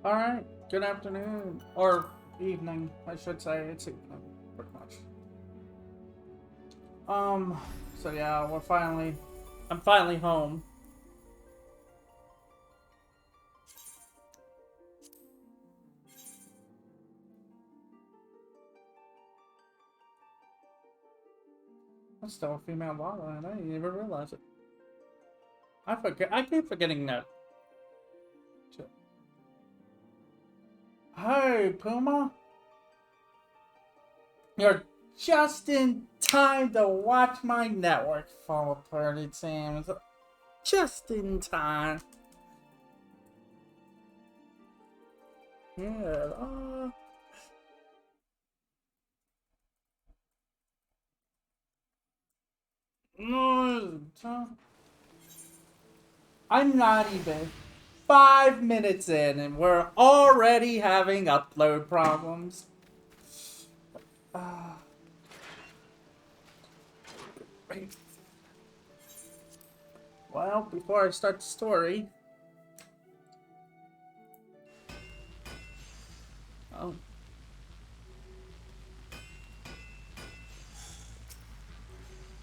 Alright, good afternoon. Or evening, I should say. It's evening, pretty much. Um, so yeah, I'm finally home. That's still a female lava, and I didn't even realize it. I keep forgetting that. Hey, Puma. You're just in time to watch my network fall apart, it seems. Just in time. Yeah. No. I'm not even 5 minutes in, and we're already having upload problems. Uh, well, before I start the story. Oh.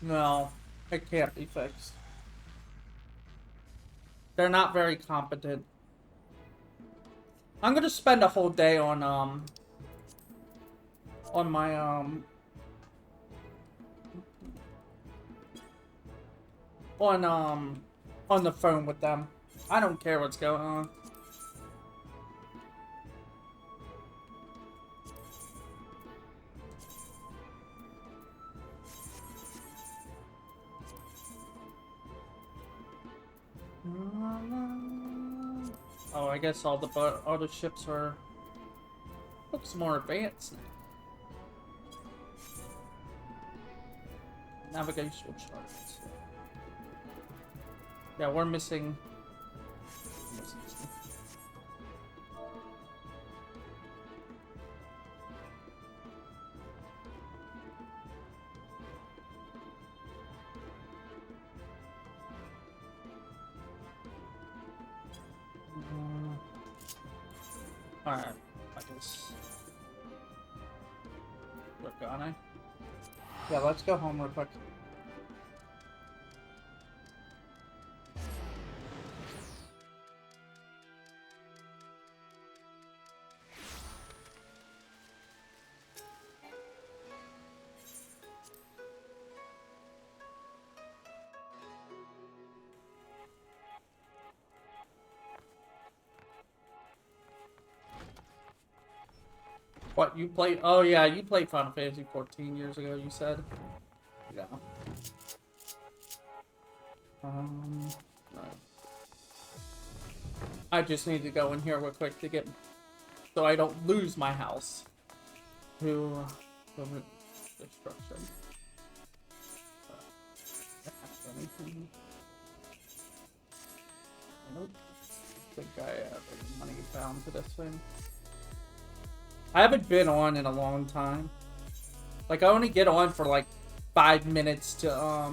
No, it can't be fixed. They're not very competent. I'm gonna spend a whole day on my on the phone with them. I don't care what's going on. Oh, I guess all the ships are looks more advanced now. Navigational charts. Yeah, we're missing. Alright, I guess we're gonna. Yeah, let's go home real quick. What, you played? Oh yeah, you played Final Fantasy XIV years ago, you said? Yeah. Right. I just need to go in here real quick to get, so I don't lose my house to destruction. Anything? I don't think I have any money bound to this thing. I haven't been on in a long time. Like, I only get on for like 5 minutes to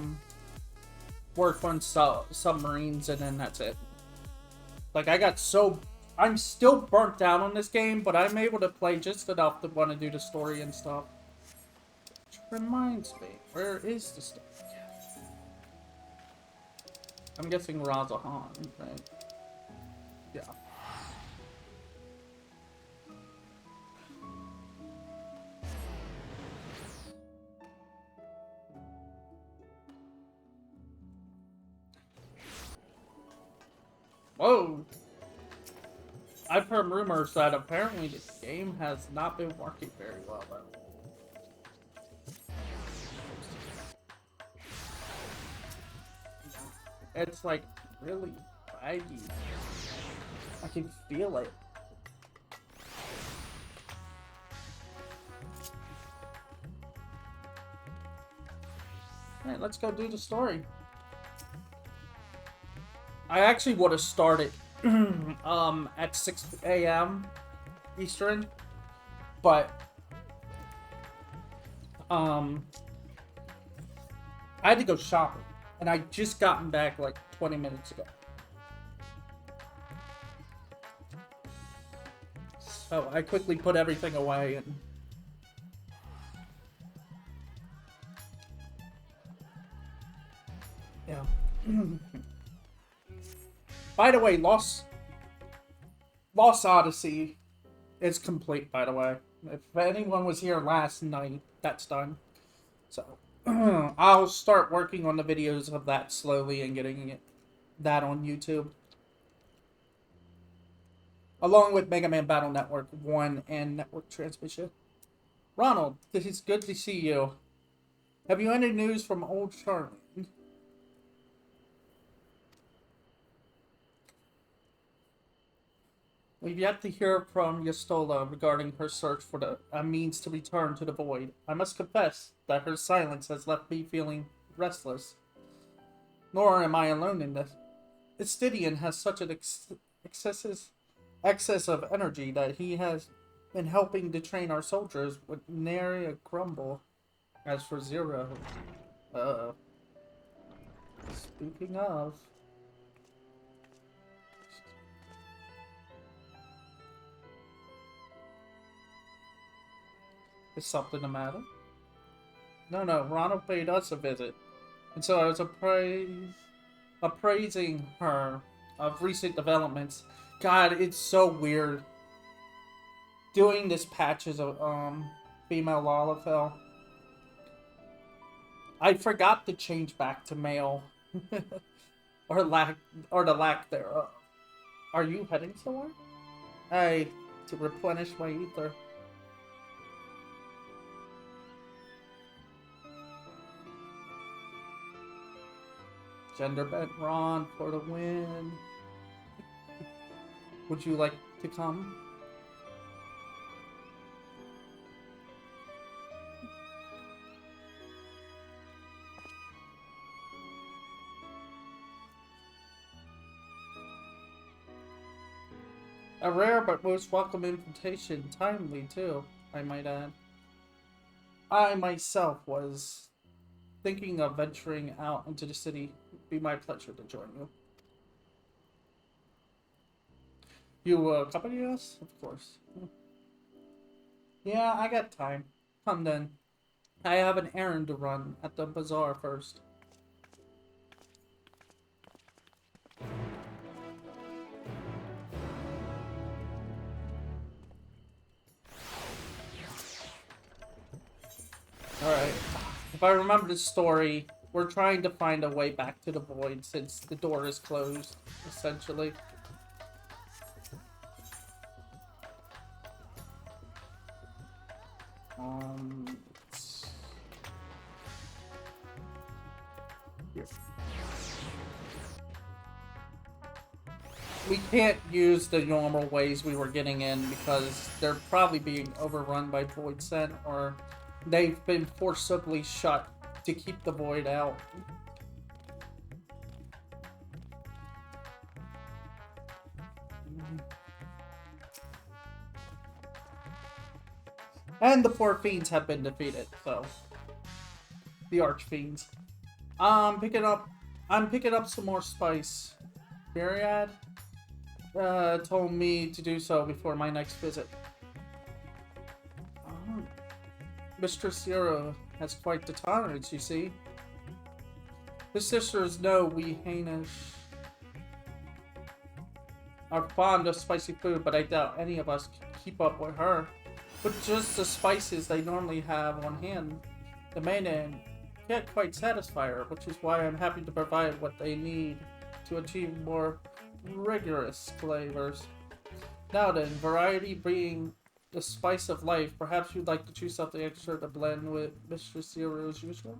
work on submarines, and then that's it. Like, I'm still burnt out on this game, but I'm able to play just enough to want to do the story and stuff. Which reminds me, where is the story? I'm guessing Razahan, right? Yeah. Whoa! I've heard rumors that apparently the game has not been working very well, though. It's like really laggy. I can feel it. Alright, let's go do the story. I actually would have started at 6 a.m. Eastern, but I had to go shopping, and I just gotten back like 20 minutes ago. Oh, I quickly put everything away and... Yeah. By the way, Lost Odyssey is complete, by the way. If anyone was here last night, that's done. So, I'll start working on the videos of that slowly and getting that on YouTube. Along with Mega Man Battle Network 1 and Network Transmission. Ronald, this is good to see you. Have you any news from old Charlie? We've yet to hear from Yastola regarding her search for a means to return to the void. I must confess that her silence has left me feeling restless. Nor am I alone in this. Istidian has such an excess of energy that he has been helping to train our soldiers with nary a grumble. As for Zero, speaking of... Is something the matter? No, Ronald paid us a visit. And so I was appraising her of recent developments. God, it's so weird. Doing this patch as a female Lalafell. I forgot to change back to male. or the lack thereof. Are you heading somewhere? Hey, to replenish my ether. Gender bent Ron for the win. Would you like to come? A rare but most welcome invitation, timely too, I might add. I myself was thinking of venturing out into the city. It'd be my pleasure to join you. You accompany us? Of course. Yeah, I got time. Come then. I have an errand to run at the bazaar first. Alright. If I remember the story, we're trying to find a way back to the void since the door is closed, essentially. Here. We can't use the normal ways we were getting in because they're probably being overrun by Void Scent, or they've been forcibly shut to keep the void out. And the four fiends have been defeated, so the archfiends. I'm picking up some more spice. Myriad told me to do so before my next visit. Mistress Zero has quite the tolerance, you see. The sisters know we Hainish are fond of spicy food, but I doubt any of us can keep up with her. With just the spices they normally have on hand, the maiden can't quite satisfy her, which is why I'm happy to provide what they need to achieve more rigorous flavors. Now then, variety being the spice of life, perhaps you'd like to choose something extra to blend with Mistress Zero's usual?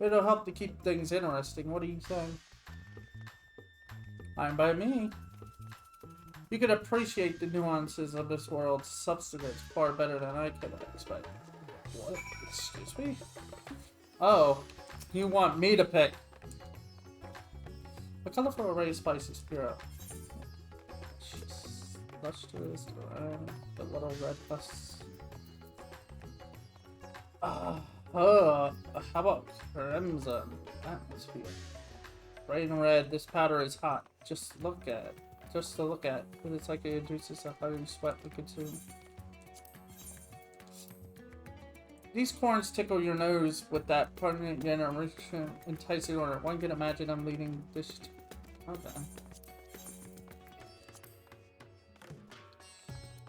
It'll help to keep things interesting. What are you saying? Fine by me. You can appreciate the nuances of this world's substance far better than I could expect. What? Excuse me? Oh, you want me to pick? A colorful array of spices, pure up. Lustrous, the little red dust. How about crimson atmosphere? Bright and red, this powder is hot. Just look at it. just to look at, because it's like it induces a higher sweat we consume. These corns tickle your nose with that pungent yet enticing odor. One can imagine I'm leading dish. Okay.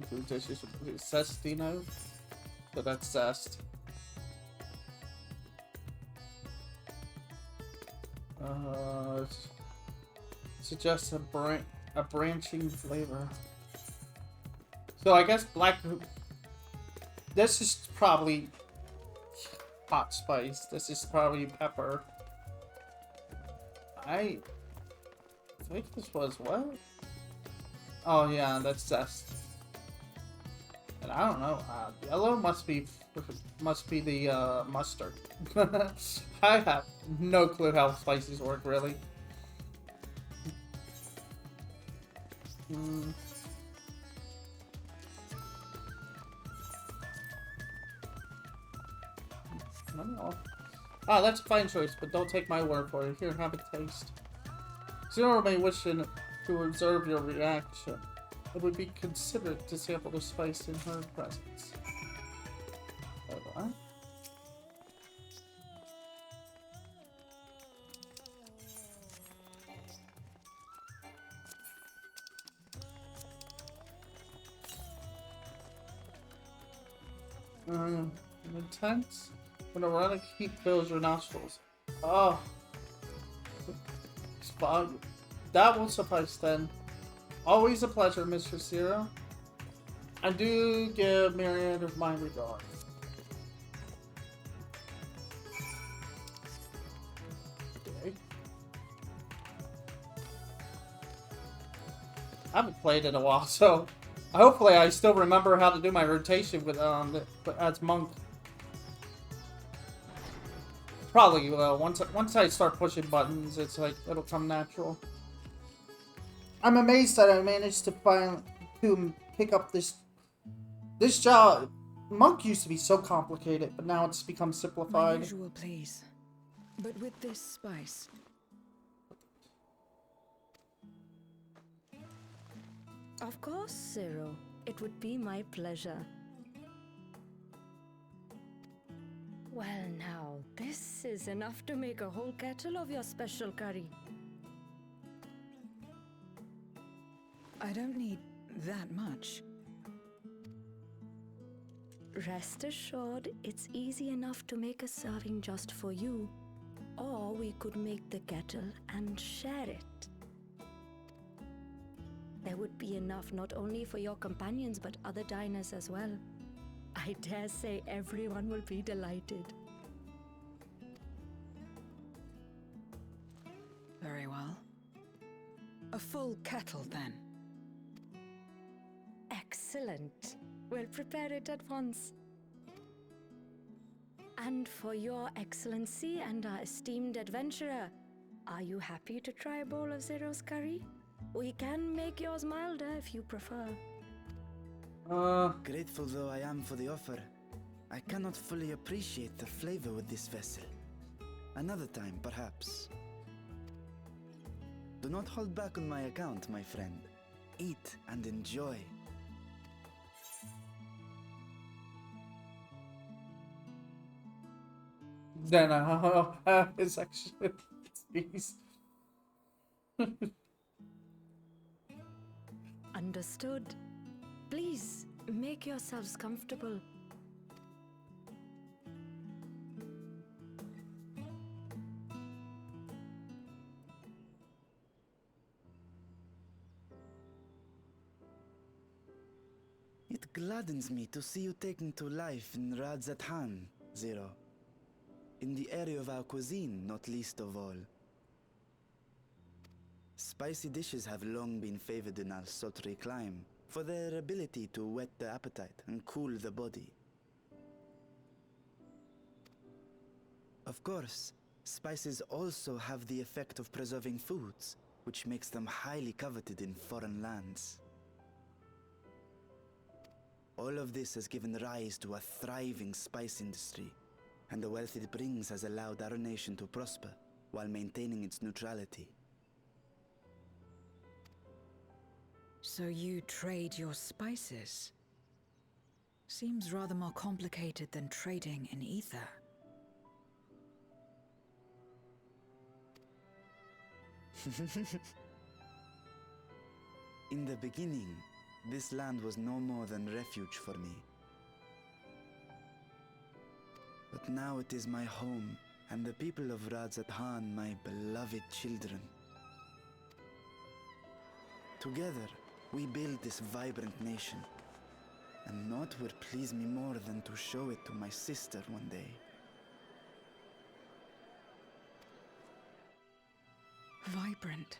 Food dishes with zestino. So that's zest. Suggests a branching flavor. So I guess this is probably hot spice. This is probably pepper. I think this was what? Oh yeah, that's zest. And I don't know. Yellow must be the mustard. I have no clue how spices work, really. Ah, that's a fine choice, but don't take my word for it. Here, have a taste. Zero may wish to observe your reaction. It would be considerate to sample the spice in her presence. Wait, what? Intense? When erotic heat fills your nostrils. Oh. That will suffice then. Always a pleasure, Mr. Zero. I do give myriad of my regard. Okay. I haven't played in a while, so hopefully I still remember how to do my rotation with as monk. Probably will. Once I start pushing buttons, it's like it'll come natural. I'm amazed that I managed to pick up this job. Monk used to be so complicated, but now it's become simplified. My usual, please. But with this spice. Of course, Zero. It would be my pleasure. Well now, this is enough to make a whole kettle of your special curry. I don't need that much. Rest assured, it's easy enough to make a serving just for you. Or we could make the kettle and share it. There would be enough not only for your companions but other diners as well. I dare say everyone will be delighted. Very well. A full kettle then. Excellent. We'll prepare it at once. And for your excellency and our esteemed adventurer, are you happy to try a bowl of Zero's curry? We can make yours milder if you prefer. Grateful though I am for the offer, I cannot fully appreciate the flavor with this vessel. Another time, perhaps. Do not hold back on my account, my friend. Eat and enjoy. Then I'll have his action. Jeez. Understood. Please, make yourselves comfortable. It gladdens me to see you taking to life in Radzatan, Zero. In the area of our cuisine, not least of all. Spicy dishes have long been favored in our sultry clime for their ability to whet the appetite and cool the body. Of course, spices also have the effect of preserving foods, which makes them highly coveted in foreign lands. All of this has given rise to a thriving spice industry, and the wealth it brings has allowed our nation to prosper while maintaining its neutrality. So you trade your spices? Seems rather more complicated than trading in ether. In the beginning, this land was no more than refuge for me. But now it is my home, and the people of Radzathan my beloved children. Together, we build this vibrant nation, and naught would please me more than to show it to my sister one day. Vibrant.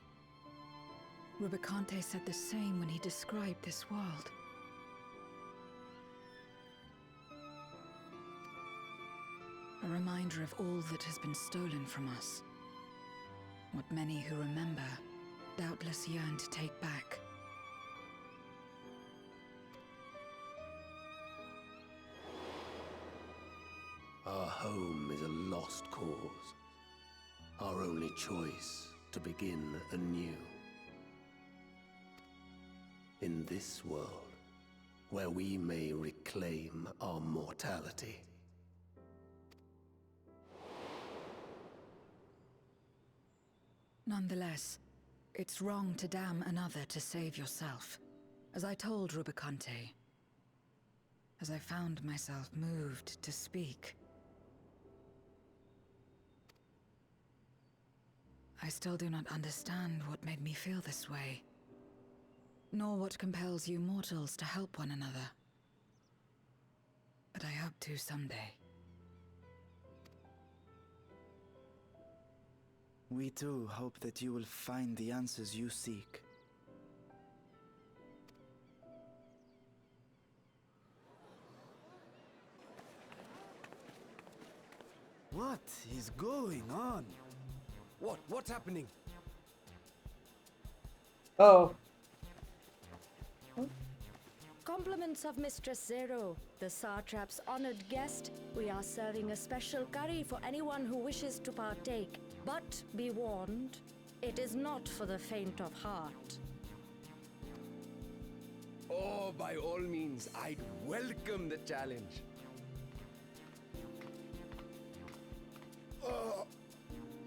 Rubicante said the same when he described this world. A reminder of all that has been stolen from us. What many who remember doubtless yearn to take back. Our home is a lost cause. Our only choice to begin anew. In this world, where we may reclaim our mortality. Nonetheless, it's wrong to damn another to save yourself. As I told Rubicante, as I found myself moved to speak. I still do not understand what made me feel this way, nor what compels you mortals to help one another. But I hope to someday. We too hope that you will find the answers you seek. What is going on? What's happening? Oh. Compliments of Mistress Zero, the Satrap's honored guest. We are serving a special curry for anyone who wishes to partake. But be warned, it is not for the faint of heart. Oh, by all means, I'd welcome the challenge.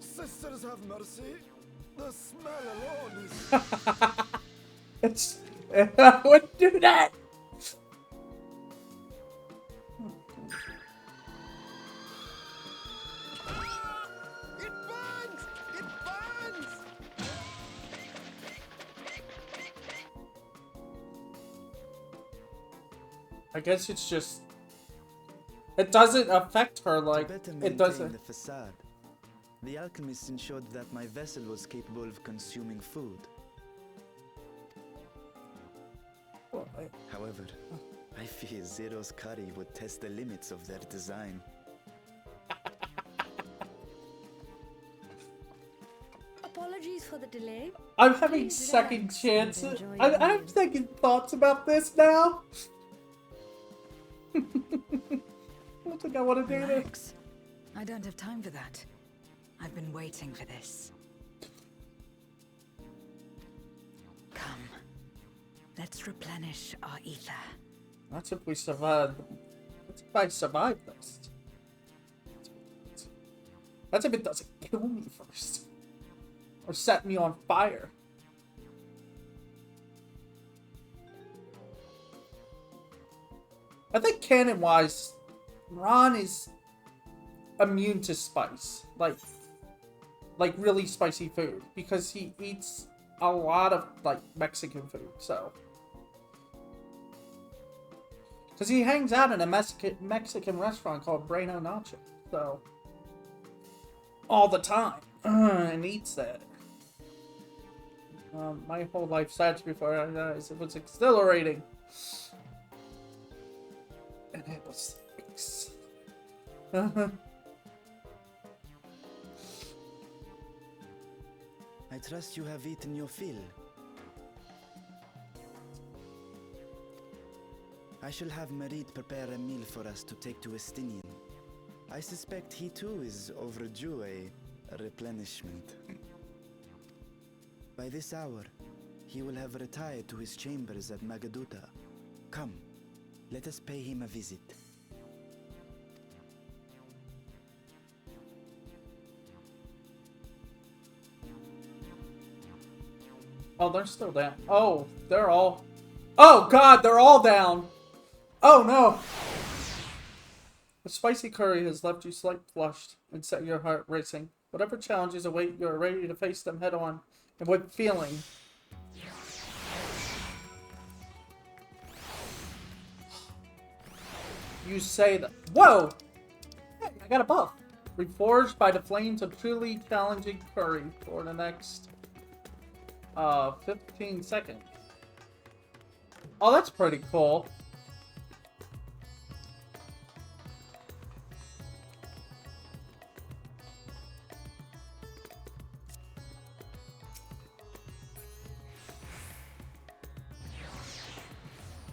Sisters have mercy. The smell alone is... It's... I wouldn't do that! It burns! It burns! I guess it's just... It doesn't affect her like... To better It maintain doesn't... the facade, the alchemist ensured that my vessel was capable of consuming food. Well, However, I fear Zero's curry would test the limits of their design. Apologies for the delay. I'm having Please second relax chances. and enjoy I'm your meal. second thoughts about this now. I don't think I want to do this. Relax. I don't have time for that. I've been waiting for this. Come. Let's replenish our ether. That's if we survive. That's if I survive this. That's if it doesn't kill me first. Or set me on fire. I think canon-wise, Ron is immune to spice. Like really spicy food. Because he eats a lot of, like, Mexican food, so. Because he hangs out in a Mexican restaurant called Breno Nacho, so. All the time. And eats that. My whole life starts before I realized it was exhilarating. And it was I trust you have eaten your fill. I shall have Marit prepare a meal for us to take to Estinian. I suspect he too is overdue a replenishment. By this hour, he will have retired to his chambers at Magaduta. Come, let us pay him a visit. Oh, they're still down. Oh, they're all... Oh, God, they're all down. Oh, no. The spicy curry has left you slightly flushed and set your heart racing. Whatever challenges await, you are ready to face them head on. And with feeling. You say that... Whoa! Hey, I got a buff. Reforged by the flames of truly challenging curry for the next... 15 seconds. Oh, that's pretty cool.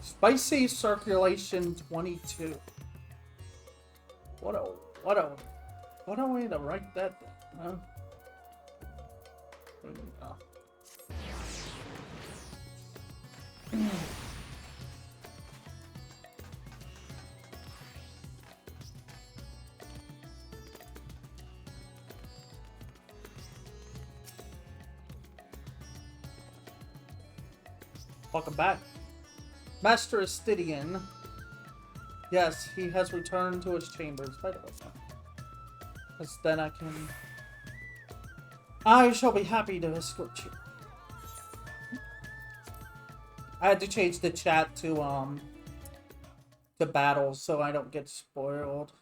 Spicy circulation 22. What a way to write that down, huh? Welcome back. Master Astidian. Yes, he has returned to his chambers. By the way, because then I shall be happy to escort you. I had to change the chat to battles so I don't get spoiled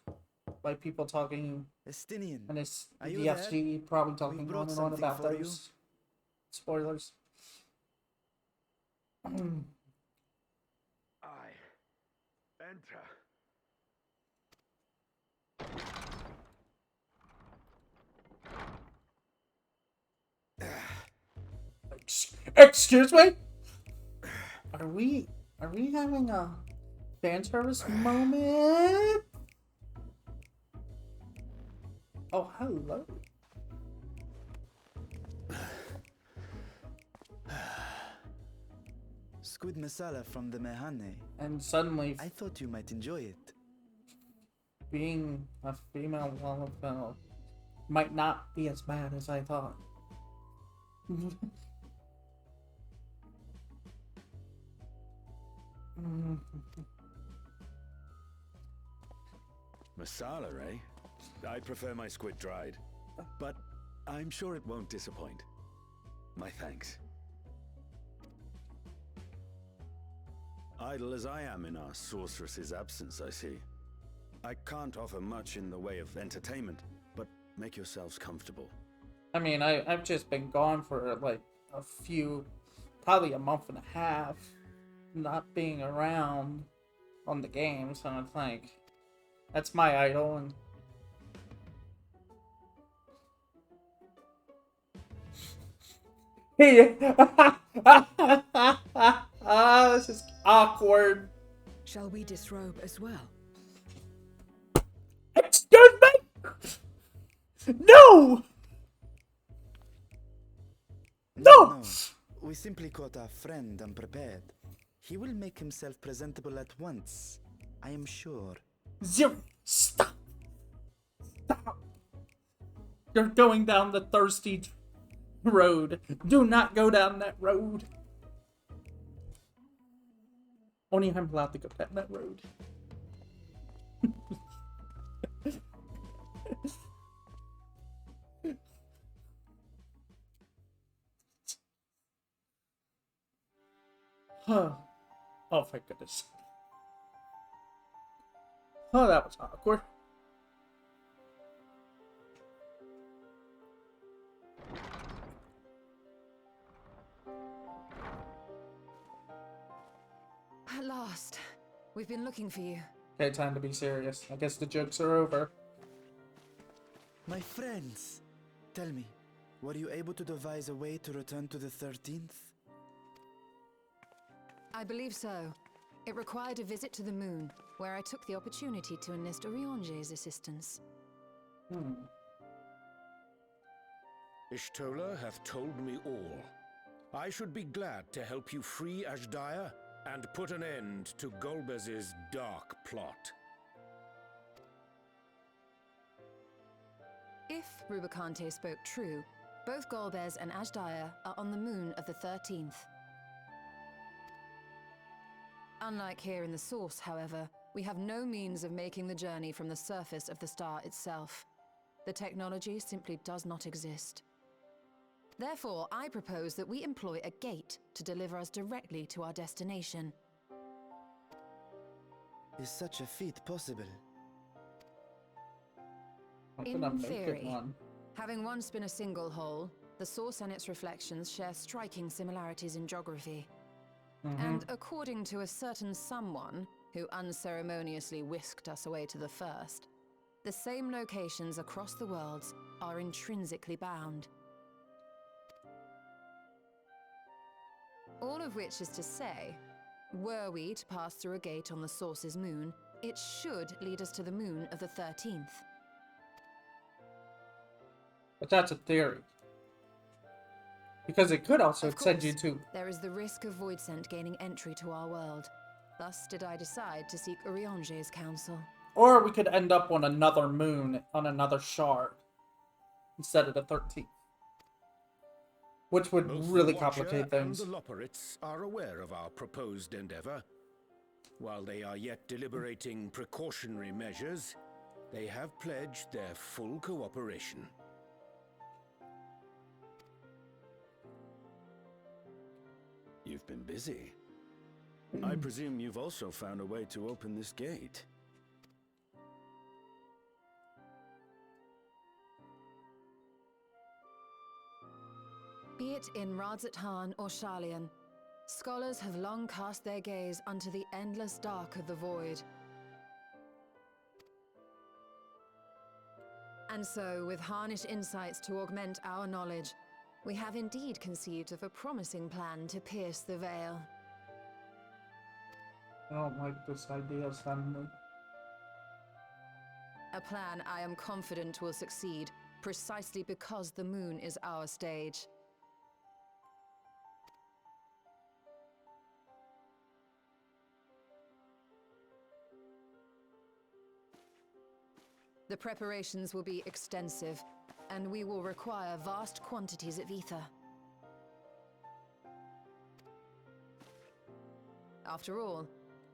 by people talking. Estinian, And it's are you the FG probably talking brought on and on something about for you. those spoilers. I enter. Excuse me? Are we having a fan service moment? Oh, hello. Squid masala from the Mehane. And suddenly, I thought you might enjoy it. being a female Lalafell might not be as bad as I thought. Masala, eh? I prefer my squid dried, but I'm sure it won't disappoint. My thanks. Idle as I am in our sorceress's absence, I see. I can't offer much in the way of entertainment, but make yourselves comfortable. I mean, I've just been gone for like probably a month and a half, not being around on the game, so it's like, that's my idol, and this is awkward. Shall we disrobe as well? Excuse me? No! No! We simply caught our friend unprepared. He will make himself presentable at once, I am sure. Zero. Stop. Stop. You're going down the thirsty road. Do not go down that road. Only I'm allowed to go down that road. Oh, thank goodness. Oh, that was awkward. At last. We've been looking for you. Okay, time to be serious. I guess the jokes are over. My friends, tell me, were you able to devise a way to return to the 13th? I believe so. It required a visit to the moon, where I took the opportunity to enlist Orionge's assistance. Ishtola hath told me all. I should be glad to help you free Ashdaya and put an end to Golbez's dark plot. If Rubicante spoke true, both Golbez and Ashdaya are on the moon of the 13th. Unlike here in the Source, however, we have no means of making the journey from the surface of the star itself. The technology simply does not exist. Therefore, I propose that we employ a gate to deliver us directly to our destination. Is such a feat possible? In theory, having once been a single hole, the Source and its reflections share striking similarities in geography. And according to a certain someone who unceremoniously whisked us away to the first, the same locations across the worlds are intrinsically bound. All of which is to say, were we to pass through a gate on the Source's moon, it should lead us to the moon of the 13th. But that's a theory. Because it could also send you to... There is the risk of Voidsent gaining entry to our world. Thus did I decide to seek Urianger's counsel. Or we could end up on another moon, on another shard, instead of the 13th. Which would Both really the Watcher complicate things. and the Loporrits are aware of our proposed endeavor. While they are yet deliberating precautionary measures, they have pledged their full cooperation. You've been busy. I presume you've also found a way to open this gate. Be it in Radzat-Han or Sharlayan, scholars have long cast their gaze unto the endless dark of the void. And so, with Harnish insights to augment our knowledge, we have indeed conceived of a promising plan to pierce the veil. I don't like this idea, suddenly. A plan I am confident will succeed, precisely because the moon is our stage. The preparations will be extensive, and we will require vast quantities of ether. After all,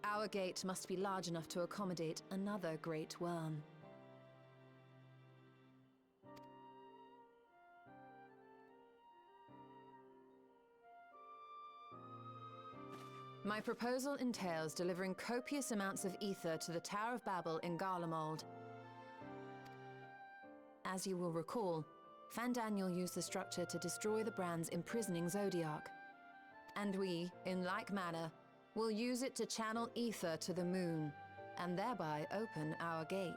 our gate must be large enough to accommodate another great worm. My proposal entails delivering copious amounts of ether to the Tower of Babel in Garlemald. As you will recall, Fandaniel used the structure to destroy the Brand's imprisoning Zodiac. And we, in like manner, will use it to channel ether to the moon, and thereby open our gate.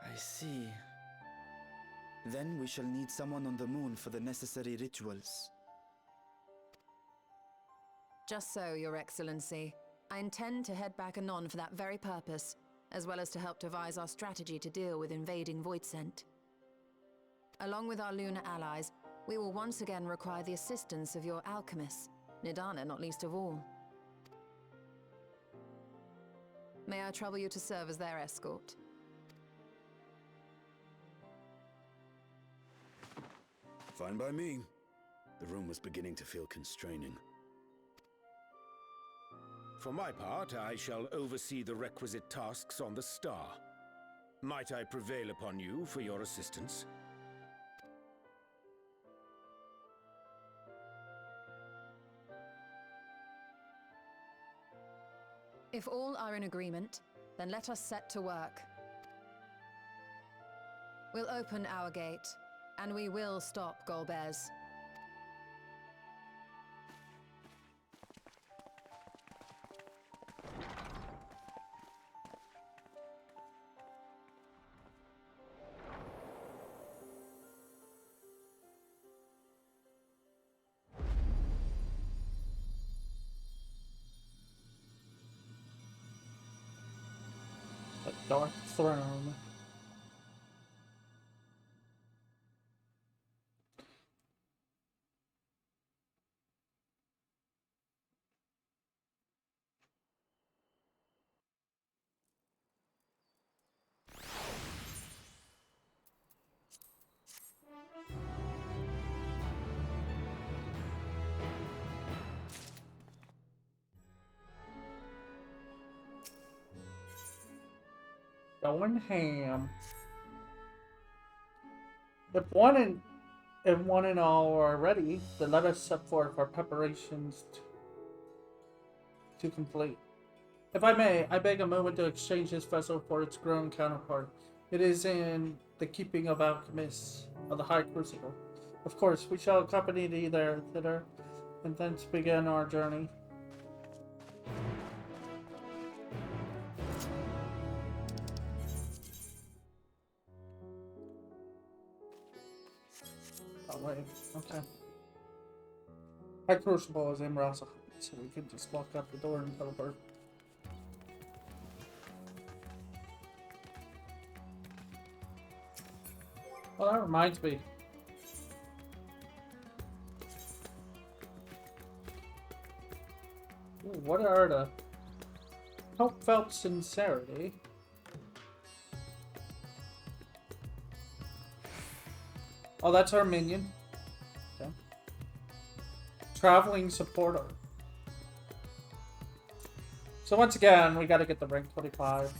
I see. Then we shall need someone on the moon for the necessary rituals. Just so, Your Excellency. I intend to head back anon for that very purpose, as well as to help devise our strategy to deal with invading Voidsent. Along with our lunar allies, we will once again require the assistance of your alchemists, Nidana not least of all. May I trouble you to serve as their escort? Fine by me. The room was beginning to feel constraining. For my part, I shall oversee the requisite tasks on the star. Might I prevail upon you for your assistance? If all are in agreement, then let us set to work. We'll open our gate, and we will stop Golbez. The Dark Throne. Going ham. If one and all are ready, then let us set forth our preparations to complete. If I may, I beg a moment to exchange this vessel for its grown counterpart. It is in the keeping of alchemists of the High Crucible. Of course, we shall accompany thee thither, and thence begin our journey. Oh wait, okay. High Crucible is in Rasa, so we can just walk out the door and teleport. Well, that reminds me. Ooh, what are the heartfelt sincerity? Oh, that's our minion. Okay. Traveling supporter. So once again, we gotta get the rank 25.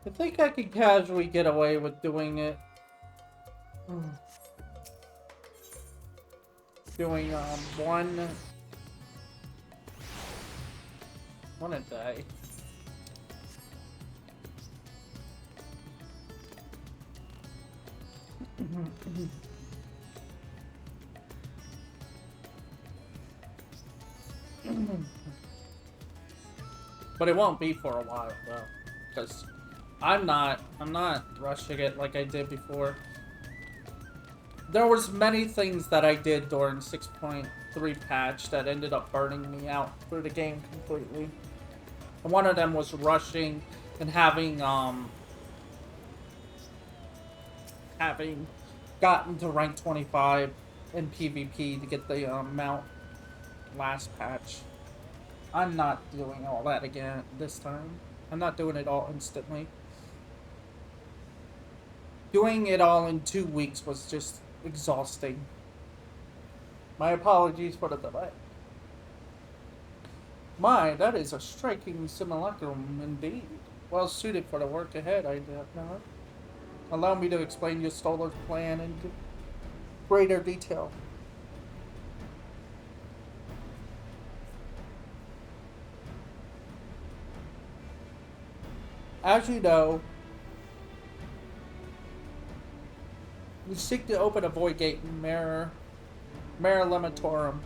I think I could casually get away with doing it. Doing one a day. But it won't be for a while though, because I'm not rushing it like I did before. There was many things that I did during 6.3 patch that ended up burning me out through the game completely. And one of them was rushing and having gotten to rank 25 in PvP to get the mount last patch. I'm not doing all that again this time. I'm not doing it all instantly. Doing it all in 2 weeks was just exhausting. My apologies for the delay. My, that is a striking simulacrum indeed. Well suited for the work ahead, I doubt not. Allow me to explain your Stolar's plan in greater detail. As you know, we seek to open a void gate in Mare Lematorum,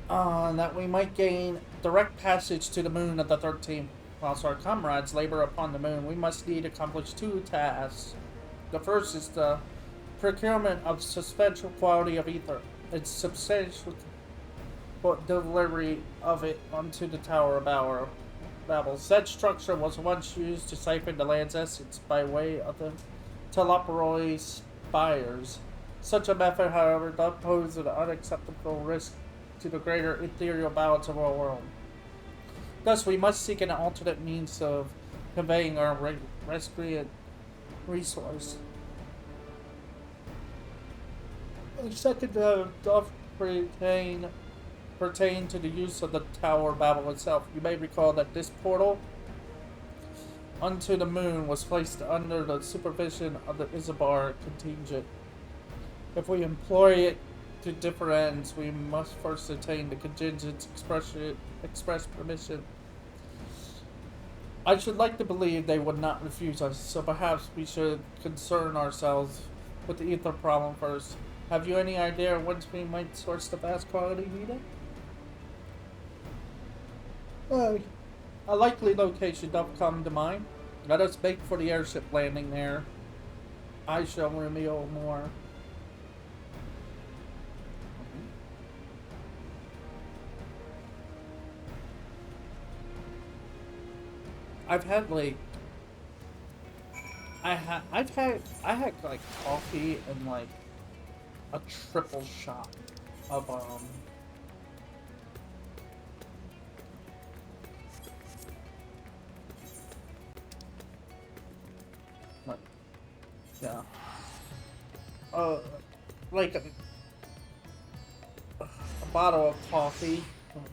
that we might gain direct passage to the moon of the 13th. Whilst our comrades labor upon the moon, we must need accomplish 2 tasks. The first is the procurement of substantial quality of ether, its substantial delivery of it onto the Tower of Babel. Said structure was once used to siphon the land's essence by way of the Teloporoi spires. Such a method, however, does pose an unacceptable risk to the greater ethereal balance of our world. Thus, we must seek an alternate means of conveying our recreant resource. The second doth pertain to the use of the Tower of Babel itself. You may recall that this portal unto the moon was placed under the supervision of the Isabar contingent. If we employ it to different ends, we must first attain the contingent's express permission. I should like to believe they would not refuse us, so perhaps we should concern ourselves with the ether problem first. Have you any idea whence we might source the vast quantity needed? A likely location doth come to mind. Let us make for the airship landing there. I shall reveal more. I've had like I had like coffee and like a triple shot of like, yeah, like a bottle of coffee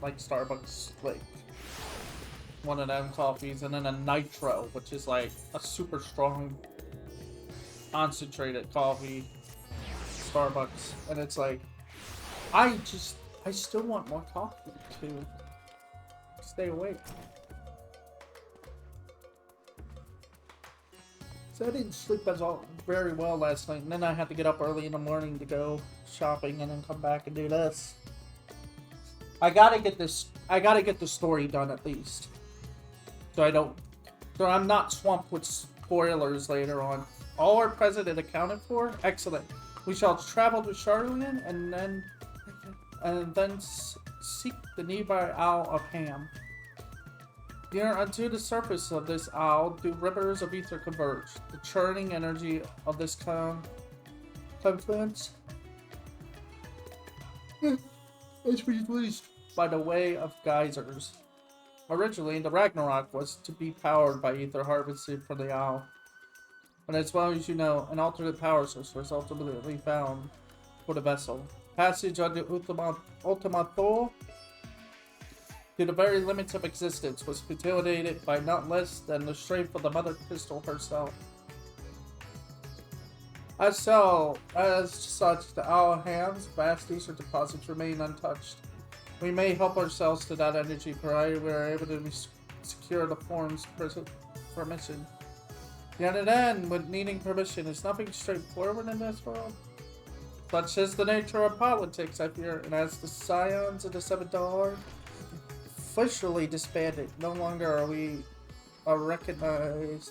like Starbucks, like one of them coffees, and then a nitro, which is like a super strong concentrated coffee, Starbucks, and it's like, I still want more coffee to stay awake. So I didn't sleep very well last night, and then I had to get up early in the morning to go shopping and then come back and do this. I gotta get the story done at least. So I'm not swamped with spoilers later on. All are present and accounted for? Excellent. We shall travel to Charlene and then seek the nearby Isle of Ham. Near unto the surface of this isle do rivers of ether converge. The churning energy of this confluence is released by the way of geysers. Originally, the Ragnarok was to be powered by ether harvested from the isle. But as well as you know, an alternate power source was ultimately found for the vessel. Passage on the Ultima Thule to the very limits of existence was facilitated by not less than the strength of the Mother Crystal herself. As such, the Isle of Ham's vast ether deposits remain untouched. We may help ourselves to that energy provided we are able to secure the form's permission. Yet then, with needing permission, is nothing straightforward in this world. Such is the nature of politics, I fear, and as the scions of the Seventh Dawn officially disbanded, no longer are we a recognized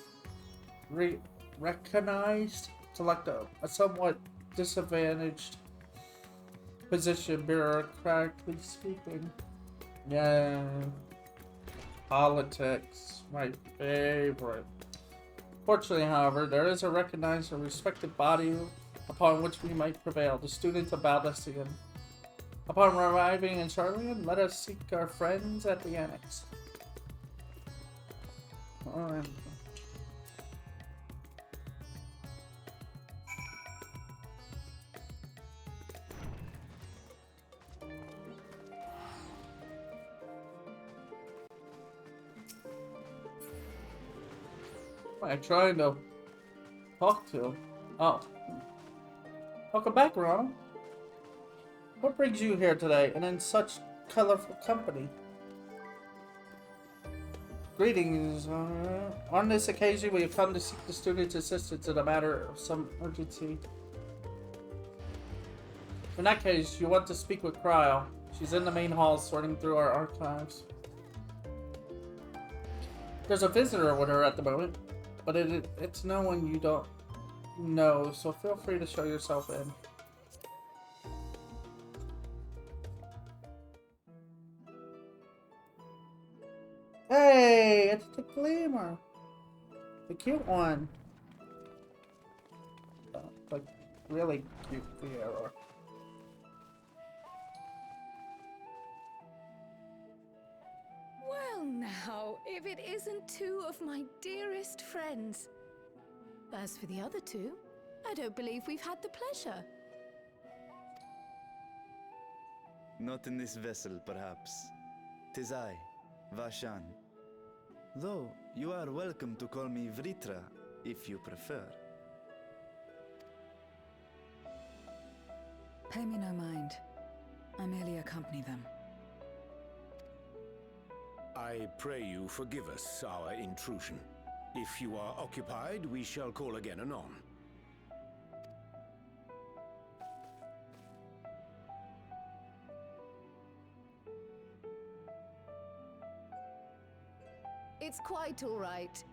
collective, a somewhat disadvantaged position, bureaucratically speaking. Yeah, politics, my favorite. Fortunately, however, there is a recognized and respected body upon which we might prevail, the students of Baldesion. Upon arriving in Charlene, let us seek our friends at the Enix. I'm trying to talk to. Oh. Welcome back, Ron. What brings you here today and in such colorful company? Greetings. On this occasion, we have come to seek the student's assistance in a matter of some urgency. In that case, you want to speak with Cryle. She's in the main hall sorting through our archives. There's a visitor with her at the moment, but it's no one you don't know, so feel free to show yourself in. Hey, it's the Gleamer. The cute one. Like, really cute Gleamer. Well now, if it isn't two of my dearest friends. As for the other two, I don't believe we've had the pleasure. Not in this vessel, perhaps. 'Tis I, Vashan. Though, you are welcome to call me Vritra, if you prefer. Pay me no mind. I merely accompany them. I pray you forgive us our intrusion. If you are occupied, we shall call again anon. It's quite all right.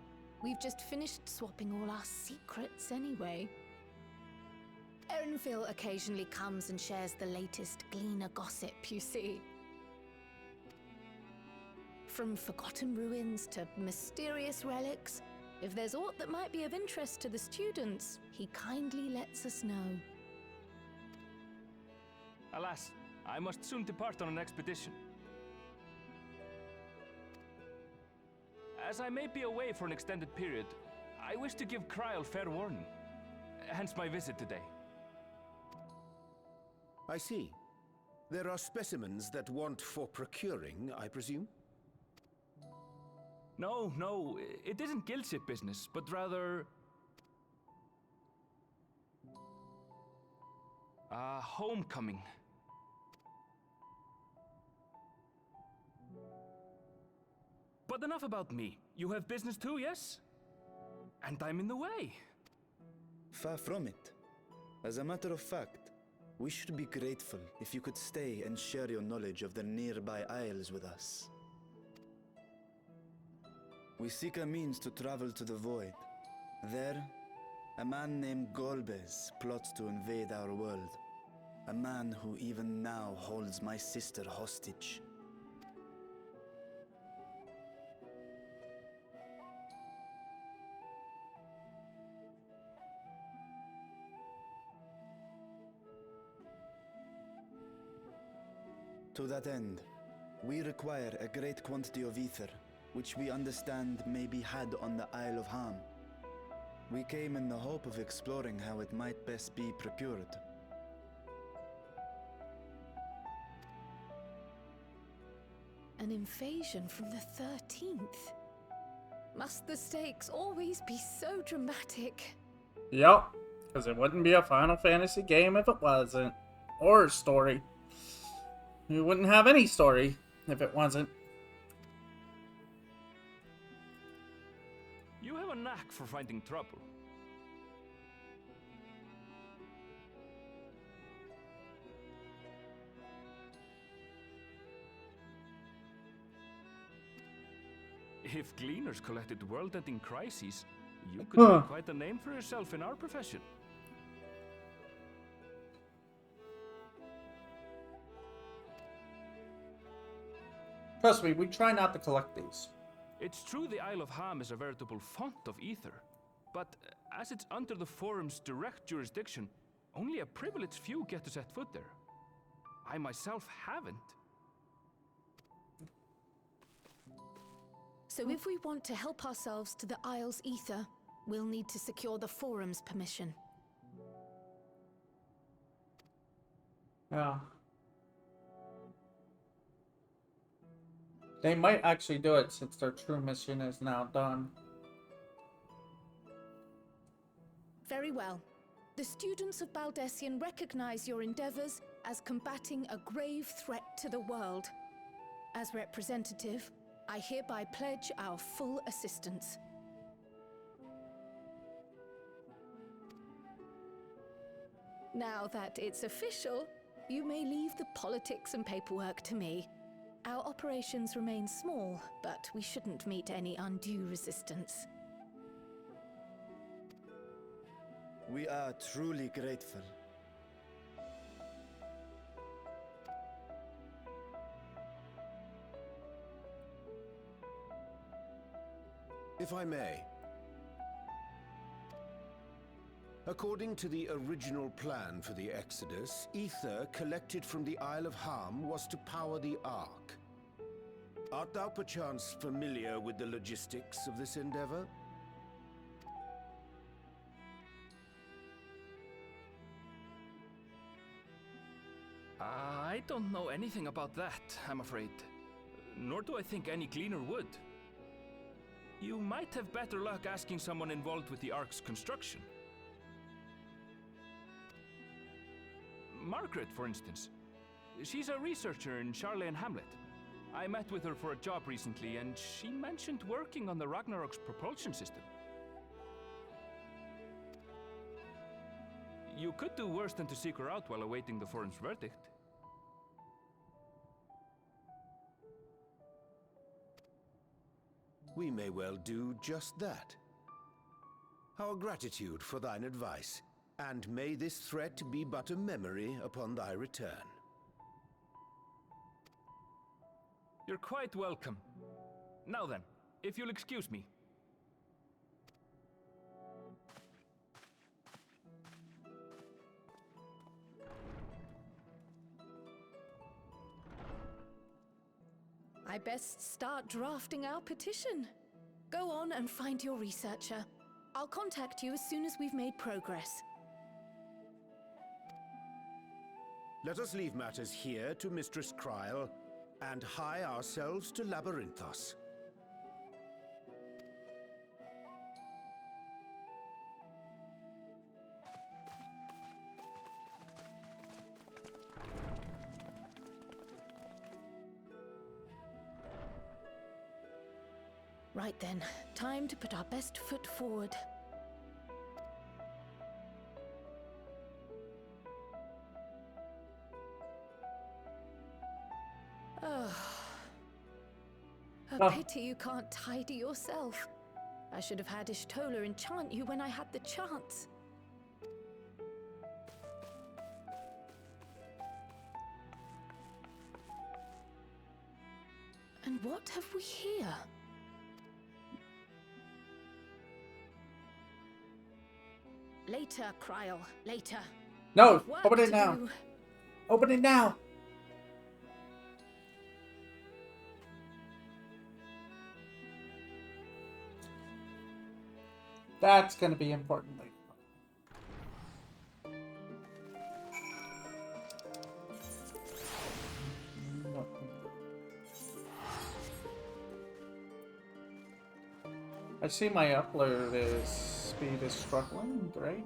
We've just finished swapping all our secrets anyway. Erenville occasionally comes and shares the latest Gleaner gossip, you see. From forgotten ruins to mysterious relics, if there's aught that might be of interest to the students, he kindly lets us know. Alas, I must soon depart on an expedition. As I may be away for an extended period, I wish to give Cryle fair warning. Hence my visit today. I see. There are specimens that want for procuring, I presume? No, it isn't guild ship business, but rather... homecoming. But enough about me. You have business too, yes? And I'm in the way. Far from it. As a matter of fact, we should be grateful if you could stay and share your knowledge of the nearby isles with us. We seek a means to travel to the Void. There, a man named Golbez plots to invade our world. A man who even now holds my sister hostage. To that end, we require a great quantity of ether, which we understand may be had on the Isle of Ham. We came in the hope of exploring how it might best be procured. An invasion from the 13th? Must the stakes always be so dramatic? Yep, because it wouldn't be a Final Fantasy game if it wasn't. Or a story. You wouldn't have any story if it wasn't. You have a knack for finding trouble. If gleaners collected world-ending crises, you could make quite a name for yourself in our profession. Trust me, we try not to collect these. It's true the Isle of Ham is a veritable font of ether, but as it's under the Forum's direct jurisdiction, only a privileged few get to set foot there. I myself haven't. So if we want to help ourselves to the Isle's ether, we'll need to secure the Forum's permission. Yeah. They might actually do it since their true mission is now done. Very well. The students of Baldessian recognize your endeavors as combating a grave threat to the world. As representative, I hereby pledge our full assistance. Now that it's official, you may leave the politics and paperwork to me. Our operations remain small, but we shouldn't meet any undue resistance. We are truly grateful. If I may. According to the original plan for the Exodus, ether collected from the Isle of Ham was to power the Ark. Art thou perchance familiar with the logistics of this endeavor? I don't know anything about that, I'm afraid. Nor do I think any gleaner would. You might have better luck asking someone involved with the Ark's construction. Margaret, for instance. She's a researcher in Charley and Hamlet. I met with her for a job recently, and she mentioned working on the Ragnarok's propulsion system. You could do worse than to seek her out while awaiting the Forum's verdict. We may well do just that. Our gratitude for thine advice, and may this threat be but a memory upon thy return. You're quite welcome. Now then, if you'll excuse me. I best start drafting our petition. Go on and find your researcher. I'll contact you as soon as we've made progress. Let us leave matters here to Mistress Kryl and hie ourselves to Labyrinthos. Right then, time to put our best foot forward. A pity you can't tidy yourself. I should have had Ishtola enchant you when I had the chance. And what have we here? Later, Kryl, later. No, Work open it to now. do. Open it now. That's gonna be important later. I see my upload speed is struggling. Great.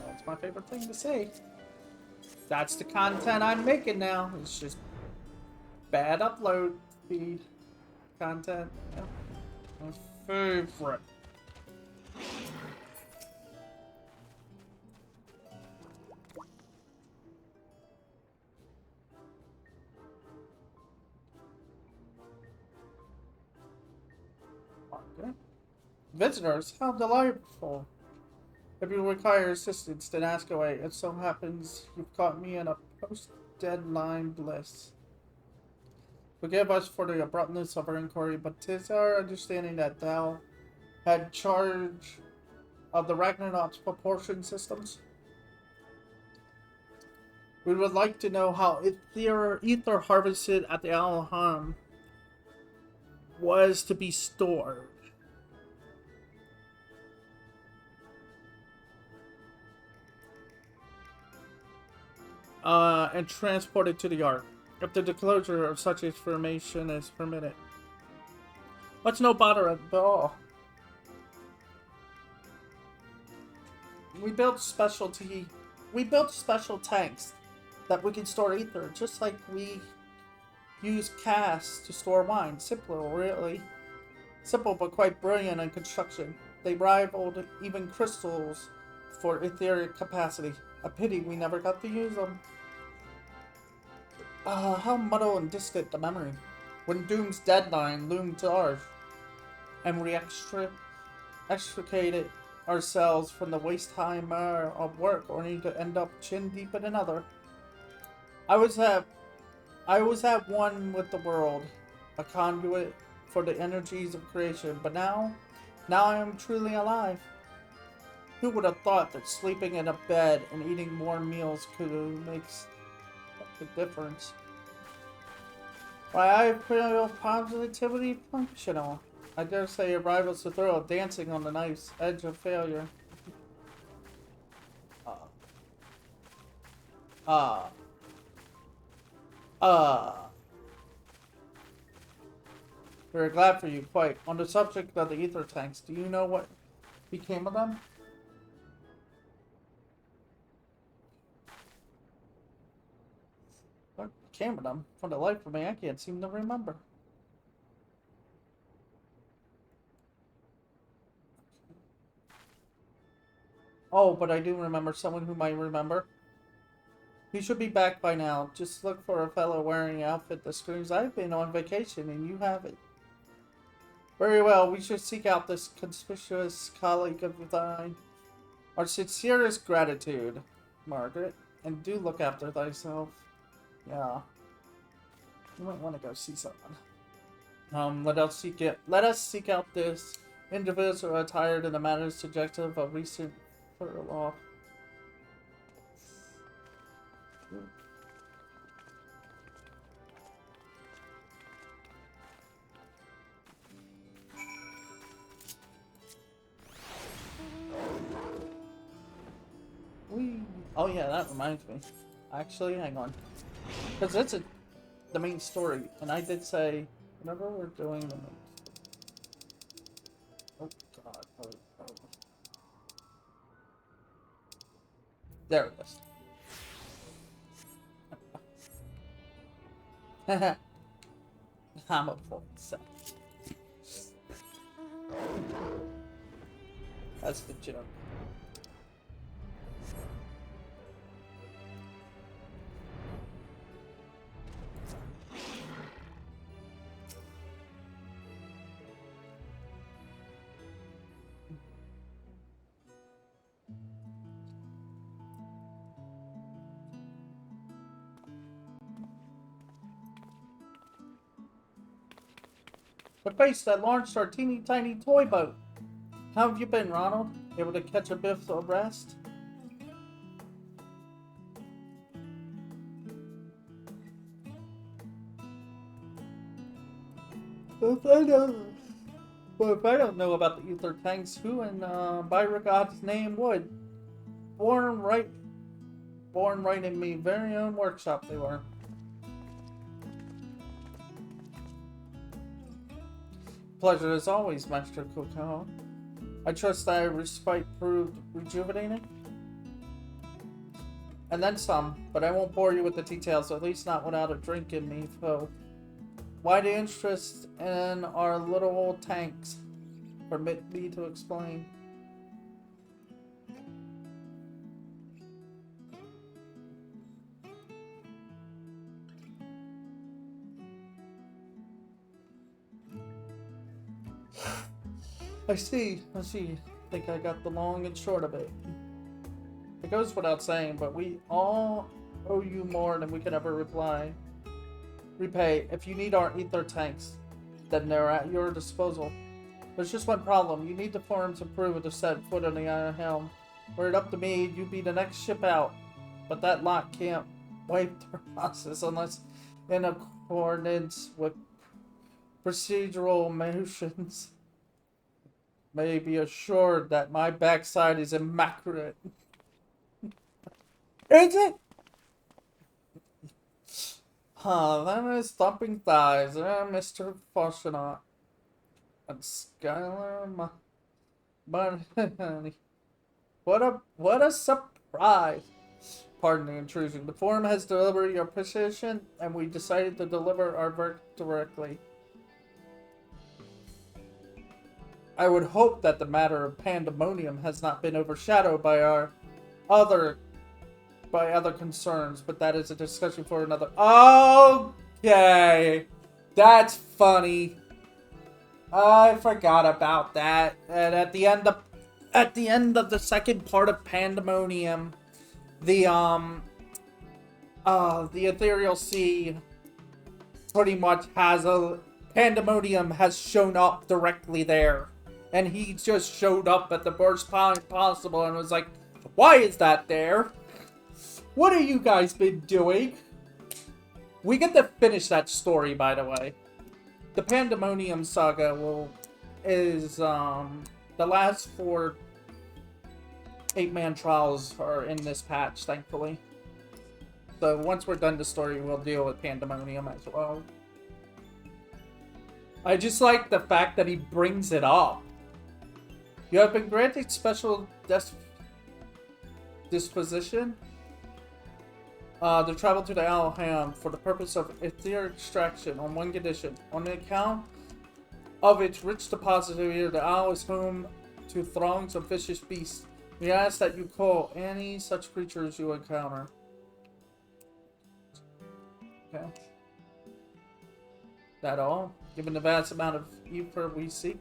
That's my favorite thing to say. That's the content I'm making now. It's just bad upload speed content. Yep. My favorite. Okay. Visitors, how delightful. If you require assistance, then ask away. It so happens you've caught me in a post-deadline bliss. Forgive us for the abruptness of our inquiry, but 'tis our understanding that thou had charge of the Ragnarok's propulsion systems. We would like to know how ether harvested at the Alham was to be stored. And transported to the Ark, if the disclosure of such information is permitted. What's no bother at all? We built special tanks that we can store ether, just like we use casks to store wine. Simple, really. Simple but quite brilliant in construction. They rivaled even crystals for etheric capacity. A pity we never got to use them. How muddled and distant the memory. When Doom's deadline loomed large, and we extricated ourselves from the waste-time of work, only to end up chin deep in another. I was at one with the world, a conduit for the energies of creation, but now I am truly alive. Who would have thought that sleeping in a bed and eating more meals could make a difference? Why, I feel positivity functional. I dare say it rivals the thrill of dancing on the knife's edge of failure. We're glad for you, quite. On the subject of the ether tanks, do you know what became of them? What became of them? For the life of me, I can't seem to remember. Oh, but I do remember someone who might remember. He should be back by now. Just look for a fellow wearing an outfit that screams, I've been on vacation and you haven't. Very well, we should seek out this conspicuous colleague of thine. Our sincerest gratitude, Margaret. And do look after thyself. Yeah. You might want to go see someone. Let us seek out this individual attired in the manner suggestive of recent furlough. Oh yeah, that reminds me. Actually, hang on. Because it's the main story, and I did say, whenever we're doing the main story. Oh, God. Oh. There it is. I'm a full set. That's the joke. The face that launched our teeny tiny toy boat. How have you been, Ronald? Able to catch a bit of rest? If I don't know about the ether tanks, who in by God's name would? Born right in me very own workshop they were. Pleasure as always, Master Kokao. I trust thy respite proved rejuvenating. And then some, but I won't bore you with the details, at least not without a drink in me, foe. Why the interest in our little old tanks? Permit me to explain. I see. Think I got the long and short of it. It goes without saying, but we all owe you more than we can ever repay. If you need our ether tanks, then they're at your disposal. There's just one problem. You need the forums approved to set foot on the iron helm. Were it up to me, you'd be the next ship out. But that lot can't wait the process unless in accordance with procedural motions. May be assured that my backside is immaculate. Is it? That is thumping thighs, Mr. Fortunato. And Skylar, but what a surprise! Pardon the intrusion. The forum has delivered your petition, and we decided to deliver our work directly. I would hope that the matter of pandemonium has not been overshadowed by other concerns, but that is a discussion for another. Okay, that's funny. I forgot about that. And at the end of the second part of pandemonium, the ethereal sea pretty much pandemonium has shown up directly there. And he just showed up at the worst time possible and was like, why is that there? What have you guys been doing? We get to finish that story, by the way. The Pandemonium Saga is the last 4 8-man trials are in this patch, thankfully. So once we're done the story, we'll deal with Pandemonium as well. I just like the fact that he brings it up. You have been granted special disposition to travel to the Alham for the purpose of ether extraction on one condition. On the account of its rich deposit here, the Isle is home to throngs of vicious beasts. We ask that you call any such creatures you encounter. Okay. That all? Given the vast amount of ether we seek,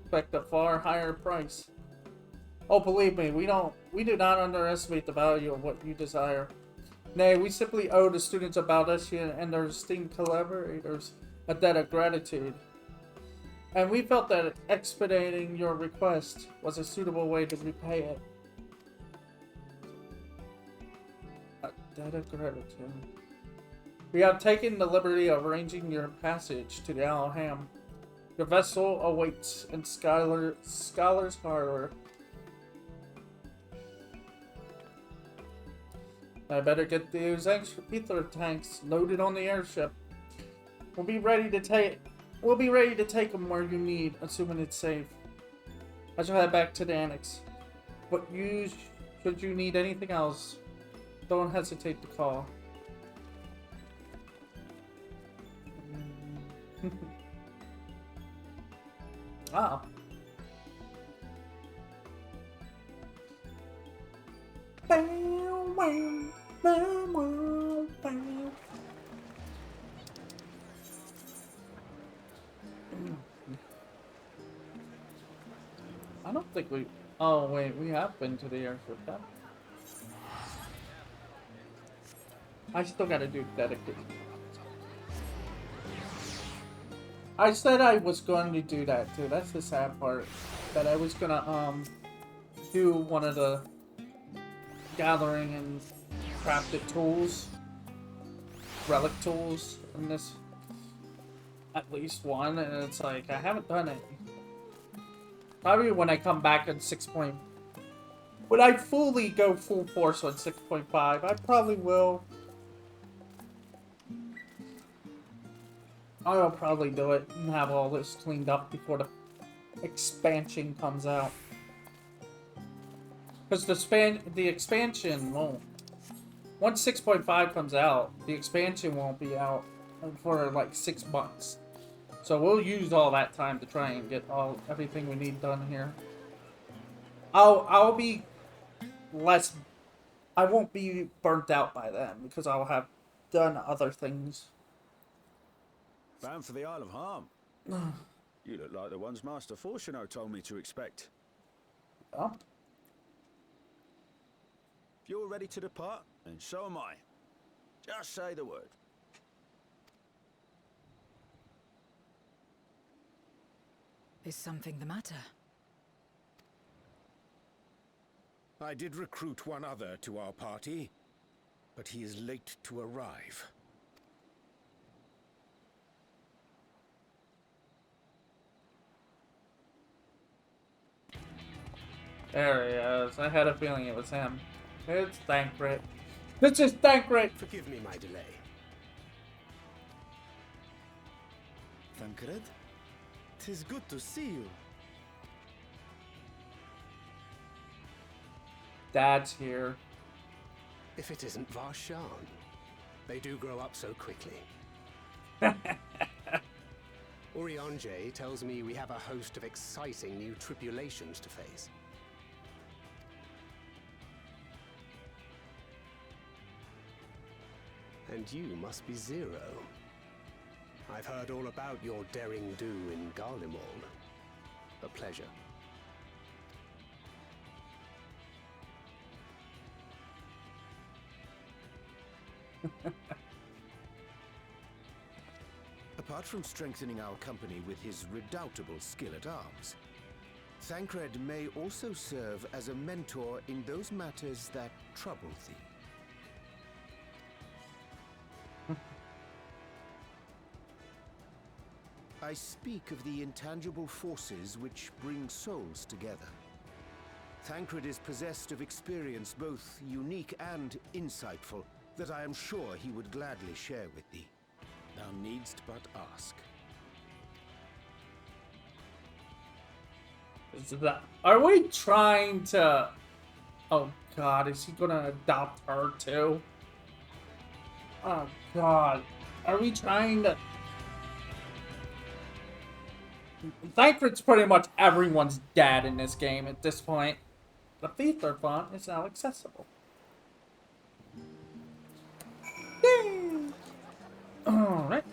expect a far higher price. Oh, believe me, we do not underestimate the value of what you desire. Nay, we simply owe the students of Baldesion and their esteemed collaborators a debt of gratitude. And we felt that expediting your request was a suitable way to repay it. A debt of gratitude. We have taken the liberty of arranging your passage to the Alham. Your vessel awaits in Scholar's Harbor. I better get those extra ether tanks loaded on the airship. We'll be ready to take them where you need, assuming it's safe. I shall head back to the Enix. But should you need anything else, don't hesitate to call. Ah. I don't think we... Oh, wait, we have been to the airship, huh? I still gotta do dedicated. I said I was going to do that, too. That's the sad part. That I was gonna, do one of the gathering and crafted tools. Relic tools in this. At least one, and it's like, I haven't done it. Probably when I come back on 6. When I fully go full force on 6.5, I probably will. I'll probably do it and have all this cleaned up before the expansion comes out. Because the expansion won't. Once 6.5 comes out, the expansion won't be out for like 6 months. So we'll use all that time to try and get everything we need done here. I'll be less. I won't be burnt out by then because I'll have done other things. Bound for the Isle of Harm. You look like the ones Master Fortuno told me to expect. Oh. If you're ready to depart, then so am I. Just say the word. Is something the matter? I did recruit one other to our party, but he is late to arrive. There he is. I had a feeling it was him. It's Thancred. This is Thancred! Forgive me my delay. Thancred? 'Tis good to see you. Dad's here. If it isn't Varshan. They do grow up so quickly. Orionje tells me we have a host of exciting new tribulations to face. And you must be Zero. I've heard all about your daring do in Garlemald. A pleasure. Apart from strengthening our company with his redoubtable skill at arms, Thancred may also serve as a mentor in those matters that trouble thee. I speak of the intangible forces which bring souls together. Thancred is possessed of experience both unique and insightful that I am sure he would gladly share with thee. Thou needst but ask. Are we trying to... Oh god, is he gonna adopt her too? Oh god. Are we trying to... Thancred's pretty much everyone's dad in this game at this point. The feature font is now accessible. Yay! Alright.